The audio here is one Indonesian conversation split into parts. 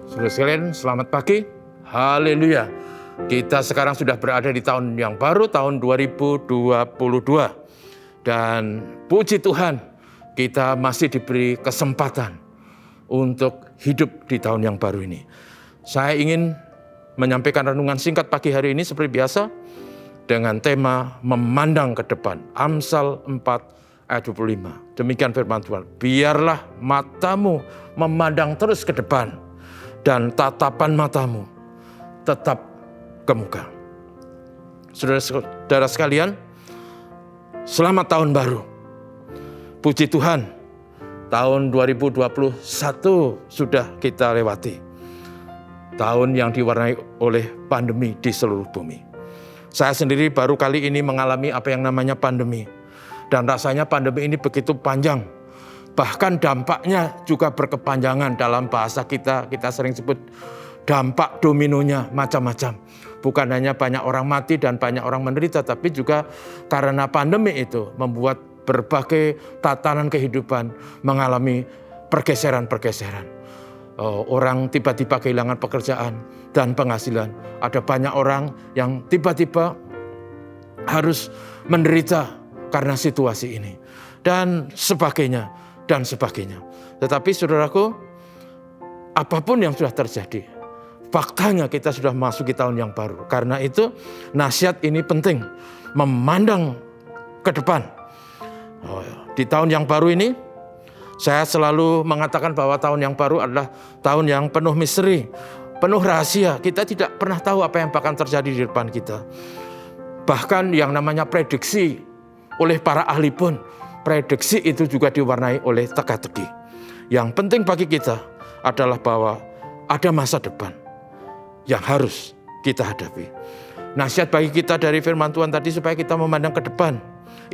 Saudara sekalian, selamat pagi. Haleluya. Kita sekarang sudah berada di tahun yang baru, tahun 2022. Dan puji Tuhan, kita masih diberi kesempatan untuk hidup di tahun yang baru ini. Saya ingin menyampaikan renungan singkat pagi hari ini seperti biasa dengan tema memandang ke depan. Amsal 4 ayat 25. Demikian firman Tuhan. Biarlah matamu memandang terus ke depan dan tatapan matamu tetap ke muka. Saudara-saudara sekalian, selamat tahun baru. Puji Tuhan, tahun 2021 sudah kita lewati. Tahun yang diwarnai oleh pandemi di seluruh bumi. Saya sendiri baru kali ini mengalami apa yang namanya pandemi. Dan rasanya pandemi ini begitu panjang. Bahkan dampaknya juga berkepanjangan. Dalam bahasa kita sering sebut dampak dominonya macam-macam. Bukan hanya banyak orang mati dan banyak orang menderita, tapi juga karena pandemi itu membuat berbagai tatanan kehidupan mengalami pergeseran-pergeseran. Orang tiba-tiba kehilangan pekerjaan dan penghasilan. Ada banyak orang yang tiba-tiba harus menderita karena situasi ini. Dan sebagainya, dan sebagainya. Tetapi saudaraku, apapun yang sudah terjadi, faktanya kita sudah memasuki tahun yang baru. Karena itu nasihat ini penting, memandang ke depan. Di tahun yang baru ini, saya selalu mengatakan bahwa tahun yang baru adalah tahun yang penuh misteri, penuh rahasia. Kita tidak pernah tahu apa yang akan terjadi di depan kita. Bahkan yang namanya prediksi oleh para ahli pun, prediksi itu juga diwarnai oleh teka-teki. Yang penting bagi kita adalah bahwa ada masa depan yang harus kita hadapi. Nasihat bagi kita dari firman Tuhan tadi supaya kita memandang ke depan.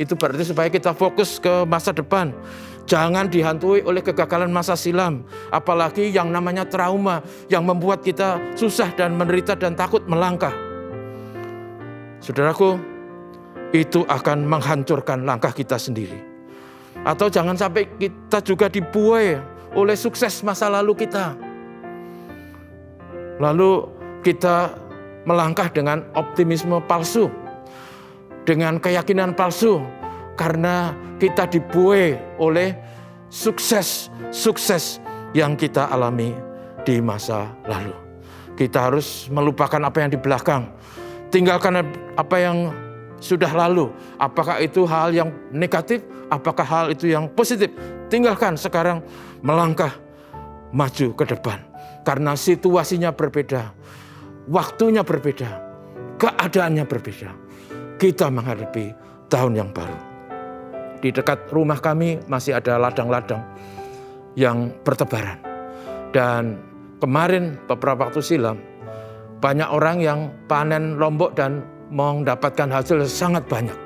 Itu berarti supaya kita fokus ke masa depan. Jangan dihantui oleh kegagalan masa silam. Apalagi yang namanya trauma yang membuat kita susah dan menderita dan takut melangkah. Saudaraku, itu akan menghancurkan langkah kita sendiri. Atau jangan sampai kita juga dibuai oleh sukses masa lalu kita. Lalu kita melangkah dengan optimisme palsu, dengan keyakinan palsu, karena kita dibuai oleh sukses yang kita alami di masa lalu. Kita harus melupakan apa yang di belakang, tinggalkan apa yang sudah lalu. Apakah itu hal yang negatif, apakah hal itu yang positif, tinggalkan sekarang, melangkah maju ke depan. Karena situasinya berbeda, waktunya berbeda, keadaannya berbeda. Kita menghadapi tahun yang baru. Di dekat rumah kami masih ada ladang-ladang yang bertebaran. Dan kemarin beberapa waktu silam, banyak orang yang panen lombok dan mendapatkan hasil sangat banyak.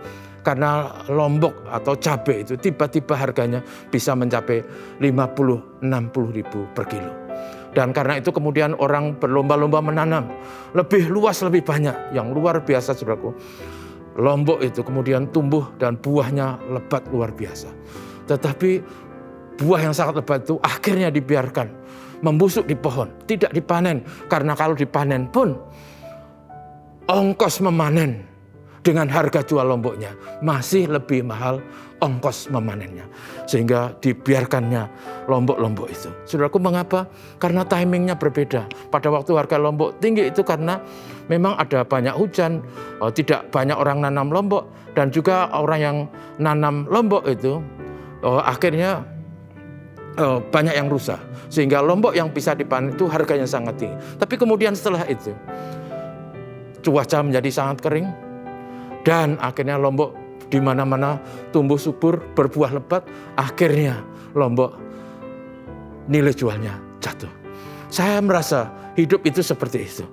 Karena lombok atau cabai itu tiba-tiba harganya bisa mencapai 50-60 ribu per kilo. Dan karena itu kemudian orang berlomba-lomba menanam lebih luas, lebih banyak. Yang luar biasa, saudaraku. Lombok itu kemudian tumbuh dan buahnya lebat luar biasa. Tetapi buah yang sangat lebat itu akhirnya dibiarkan membusuk di pohon, tidak dipanen. Karena kalau dipanen pun ongkos memanen dengan harga jual lomboknya masih lebih mahal ongkos memanennya. Sehingga dibiarkannya lombok-lombok itu. Saudaraku, mengapa? Karena timingnya berbeda. Pada waktu harga lombok tinggi itu karena memang ada banyak hujan, tidak banyak orang nanam lombok, dan juga orang yang nanam lombok itu akhirnya banyak yang rusak. Sehingga lombok yang bisa dipanen itu harganya sangat tinggi. Tapi kemudian setelah itu cuaca menjadi sangat kering, dan akhirnya lombok di mana-mana tumbuh subur, berbuah lebat, akhirnya lombok nilai jualnya jatuh. Saya merasa hidup itu seperti itu.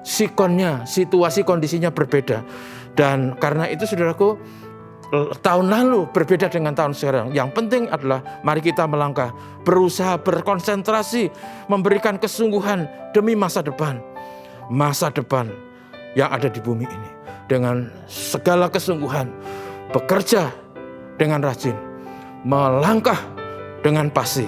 Sikonnya, situasi kondisinya berbeda. Dan karena itu saudaraku, tahun lalu berbeda dengan tahun sekarang. Yang penting adalah mari kita melangkah, berusaha berkonsentrasi, memberikan kesungguhan demi masa depan. Masa depan yang ada di bumi ini. Dengan segala kesungguhan, bekerja dengan rajin, melangkah dengan pasti,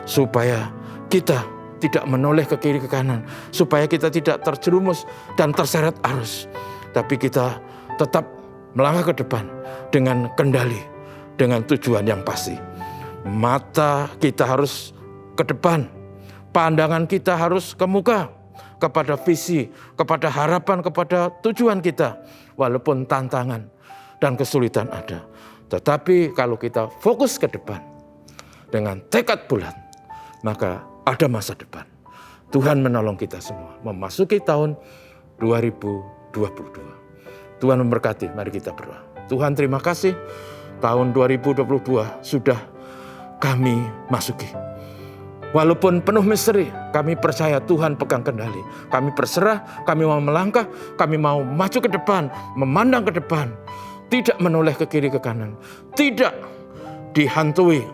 supaya kita tidak menoleh ke kiri ke kanan, supaya kita tidak terjerumus dan terseret arus. Tapi kita tetap melangkah ke depan dengan kendali, dengan tujuan yang pasti. Mata kita harus ke depan, pandangan kita harus ke muka, kepada visi, kepada harapan, kepada tujuan kita. Walaupun tantangan dan kesulitan ada. Tetapi kalau kita fokus ke depan dengan tekad bulat, maka ada masa depan. Tuhan menolong kita semua memasuki tahun 2022. Tuhan memberkati, mari kita berdoa. Tuhan, terima kasih tahun 2022 sudah kami masuki. Walaupun penuh misteri, kami percaya Tuhan pegang kendali. Kami berserah, kami mau melangkah, kami mau maju ke depan, memandang ke depan. Tidak menoleh ke kiri ke kanan. Tidak dihantui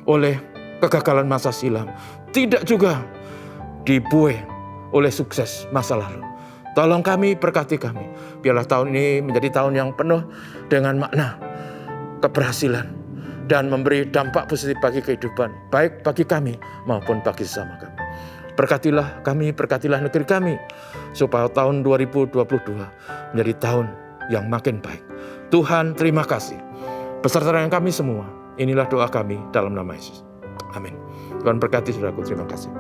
oleh kegagalan masa silam. Tidak juga dibuai oleh sukses masa lalu. Tolong kami, berkati kami. Biarlah tahun ini menjadi tahun yang penuh dengan makna keberhasilan dan memberi dampak positif bagi kehidupan, baik bagi kami maupun bagi sesama kami. Berkatilah kami, berkatilah negeri kami, supaya tahun 2022 menjadi tahun yang makin baik. Tuhan, terima kasih. Beserta dengan kami semua, inilah doa kami dalam nama Yesus. Amin. Tuhan berkati saudaraku, terima kasih.